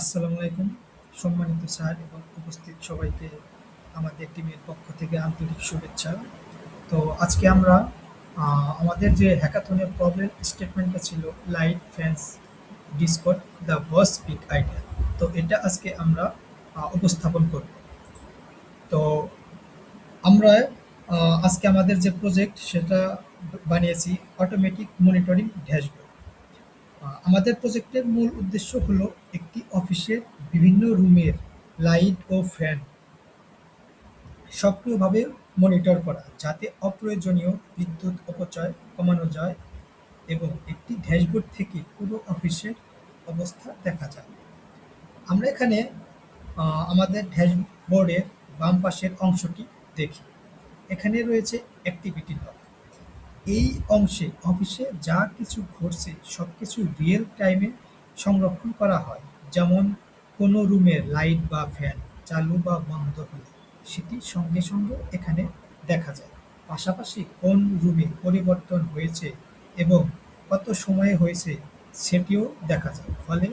আসসালামু আলাইকুম। সম্মানিত স্যার এবং উপস্থিত সবাইকে আমাদের টিমের পক্ষ থেকে আন্তরিক শুভেচ্ছা। তো আজকে আমরা আমাদের যে হ্যাকাথনের প্রবলেম স্টেটমেন্টটা ছিল light, fans, Discord, the boss speak idea. তো এটা আজকে আমরা উপস্থাপন করব। তো আমরা আজকে আমাদের যে প্রজেক্ট সেটা বানিয়েছি অটোমেটিক মনিটরিং ড্যাশবোর্ড। আমাদের প্রজেক্টের মূল উদ্দেশ্য হলো একটি অফিসের বিভিন্ন রুমের লাইট ও ফ্যান সক্রিয়ভাবে মনিটর করা, যাতে অপ্রয়োজনীয় বিদ্যুৎ অপচয় কমানো যায় এবং একটি ড্যাশবোর্ড থেকে পুরো অফিসের অবস্থা দেখা যায়। আমরা এখানে আমাদের ড্যাশবোর্ডের বাম পাশের অংশটি দেখি। এখানে রয়েছে অ্যাক্টিভিটি লগ। এই অংশে অফিসে যা কিছু ঘটছে সবকিছু রিয়েল টাইমে সংরক্ষণ করা হয়। যেমন কোনো রুমের লাইট বা ফ্যান চালু বা বন্ধ হলে সেটি সঙ্গে সঙ্গে এখানে দেখা যায়। পাশাপাশি কোন রুমে পরিবর্তন হয়েছে এবং কত সময়ে হয়েছে সেটিও দেখা যায়। ফলে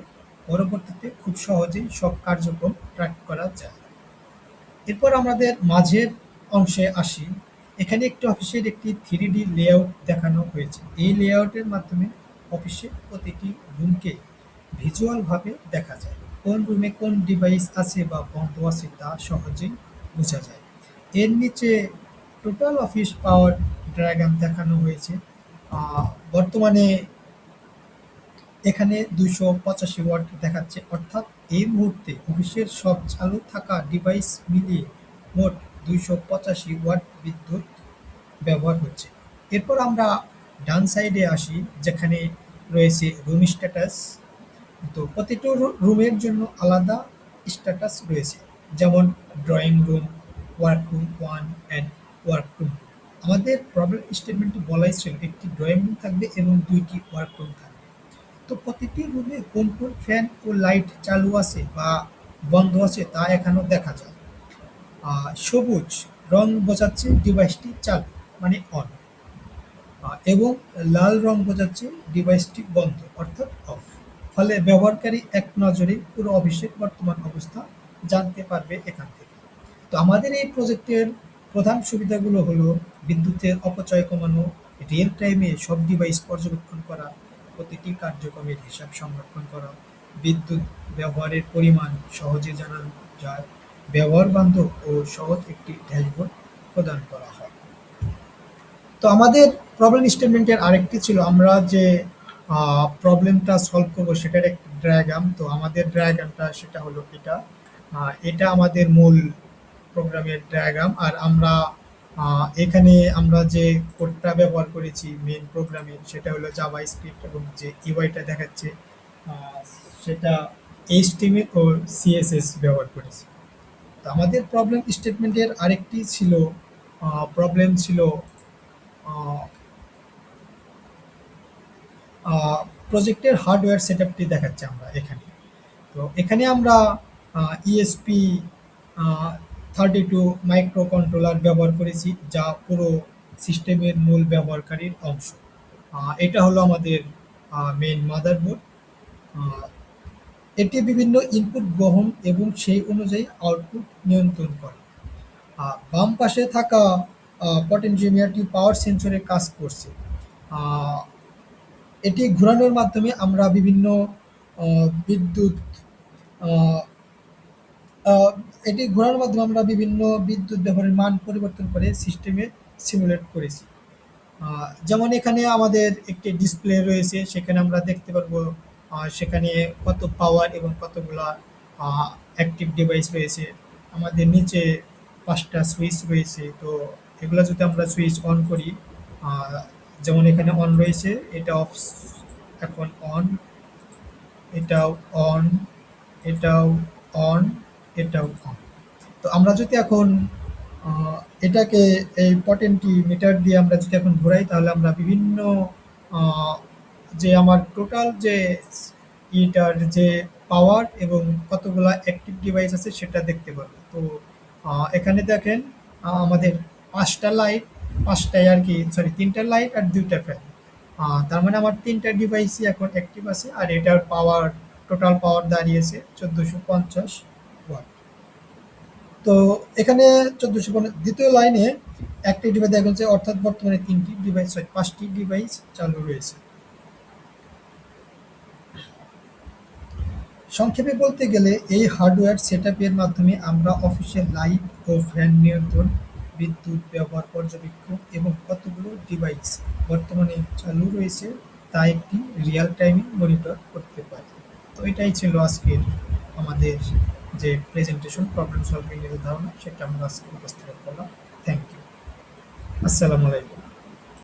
পরবর্তীতে খুব সহজেই সব কার্যক্রম ট্র্যাক করা যায়। এরপর আমাদের মাঝের অংশে আসি। এখানে একটি অফিসের একটি 3D লেআউট দেখানো হয়েছে। এই লেআউটের মাধ্যমে অফিসের প্রতিটি রুমকে ভিজুয়ালভাবে দেখা যায়। কোন রুমে কোন ডিভাইস আছে বা বন্ধ আছে তা সহজেই বোঝা যায়। এর নিচে টোটাল অফিস পাওয়ার ডায়াগ্রাম দেখানো হয়েছে। বর্তমানে এখানে 285 ওয়াট দেখাচ্ছে, অর্থাৎ এই মুহূর্তে অফিসের সব চালু থাকা ডিভাইস মিলিয়ে মোট 285 ওয়াট বিদ্যুৎ ব্যবহার হচ্ছে। এরপর আমরা ডান সাইডে আসি, যেখানে রয়েছে রুম স্ট্যাটাস। তো প্রতিটি রুমের জন্য আলাদা স্ট্যাটাস রয়েছে, যেমন drawing room, work room 1 and work room. আমাদের প্রবলেম স্টেটমেন্টে বলাই ছিল একটি ড্রয়িং রুম থাকবে এবং 2টি ওয়ার্ক রুম থাকবে। তো প্রতিটি রুমে কোন কোন ফ্যান ও লাইট চালু আছে বা বন্ধ আছে তা এখানেও দেখা যায়। সবুজ রং বোঝাচ্ছে ডিভাইসটি চালু, মানে অন, এবং লাল রং বোঝাচ্ছে ডিভাইসটি বন্ধ, অর্থাৎ অফ। ফলে ব্যবহারকারী এক নজরে পুরো অফিসের বর্তমান অবস্থা জানতে পারবে এখান থেকে। তো আমাদের এই প্রজেক্টের প্রধান সুবিধাগুলো হলো বিদ্যুতের অপচয় কমানো, রিয়েল টাইমে সব ডিভাইস পর্যবেক্ষণ করা, প্রতিটি কার্যক্রমের হিসাব সংরক্ষণ করা, বিদ্যুৎ ব্যবহারের পরিমাণ সহজে জানানো যায়, ব্যবহার বান্ধব ও সহজ একটি ড্যাশবোর্ড প্রদান করা হয়। তো আমাদের প্রবলেম স্টেটমেন্টের আরেকটি ছিল, আমরা যে প্রবলেমটা সলভ করবো সেটার একটি ডায়াগ্রাম। তো আমাদের ডায়াগ্রামটা সেটা হলো এটা। এটা আমাদের মূল প্রোগ্রামের ডায়াগ্রাম। আর আমরা এখানে আমরা যে কোডটা ব্যবহার করেছি মেন প্রোগ্রামে সেটা হলো জাভা স্ক্রিপ্ট, এবং যে ইউআইটা দেখাচ্ছে আহ, সেটা এইচটিএমএল ও সিএসএস ব্যবহার করেছি। তো আমাদের প্রবলেম স্টেটমেন্টের আরেকটি ছিল, প্রবলেম ছিল প্রজেক্টের হার্ডওয়্যার সেটআপটি দেখাচ্ছে আমরা এখানে। তো এখানে আমরা ইএসপি 32 মাইক্রো কন্ট্রোলার ব্যবহার করেছি, যা পুরো সিস্টেমের মূল ব্যবহারকারীর অংশ। এটা হলো আমাদের মেইন মাদারবোর্ড। এটি বিভিন্ন ইনপুট গ্রহণ এবং সেই অনুযায়ী আউটপুট নিয়ন্ত্রণ করে। বাম পাশে থাকা পটেনজিওমিটারটি পাওয়ার সেন্সরে কাজ করছে। আহ, এটি ঘোরানোর মাধ্যমে আমরা বিভিন্ন বিদ্যুৎ আহ, আহ, এটি ঘোরানোর মাধ্যমে আমরা বিভিন্ন বিদ্যুৎ ব্যবহারের মান পরিবর্তন করে সিস্টেমে সিমুলেট করেছি। যেমন এখানে আমাদের একটি ডিসপ্লে রয়েছে, সেখানে আমরা দেখতে পারবো সেখানে কত পাওয়ার এবং কতগুলা অ্যাক্টিভ ডিভাইস রয়েছে। আমাদের নিচে 5টা সুইচ রয়েছে। তো এগুলো যদি আমরা সুইচ অন করি, আহ, যেমন এখানে অন রয়েছে, এটা অফ, এখন অন, এটাও অন, এটাও অন, এটাও অন। তো আমরা যদি এখন আহ, এটাকে এই পটেন্টি মিটার দিয়ে আমরা যদি এখন ঘোরাই, তাহলে আমরা বিভিন্ন আহ, যে আমার টোটাল যে ইটার যে পাওয়ার এবং কতগুলা অ্যাক্টিভ ডিভাইস আছে সেটা দেখতে পারবো। তো এখানে দেখেন, আমাদের 5টা লাইট, 5টাই আর কি, সরি 3টা লাইট আর 2টা ফ্যান। তার মানে আমার 3টা ডিভাইসই এখন অ্যাক্টিভ আছে, আর এটার পাওয়ার টোটাল পাওয়ার দাঁড়িয়েছে 1450 ওয়াট। তো এখানে 1450 দ্বিতীয় লাইনে একটি ডিভাইস দেখা যাচ্ছে, অর্থাৎ বর্তমানে তিনটি ডিভাইস, সরি 5টি ডিভাইস চালু রয়েছে। সংক্ষেপে বলতে গেলে এই হার্ডওয়্যার সেটআপের মাধ্যমে আমরা অফিসের লাইট ও ফ্যান নিয়ন্ত্রণ, বিদ্যুৎ ব্যবহার পর্যবেক্ষণ এবং কতগুলো ডিভাইস বর্তমানে চালু রয়েছে তা একটি রিয়াল টাইমে মনিটর করতে পারি। তো এটাই ছিল আজকের আমাদের যে প্রেজেন্টেশন, প্রবলেম সলভিং এর ধারণা, সেটা আমরা আজকে উপস্থাপন করলাম। Thank you. আসসালামু আলাইকুম।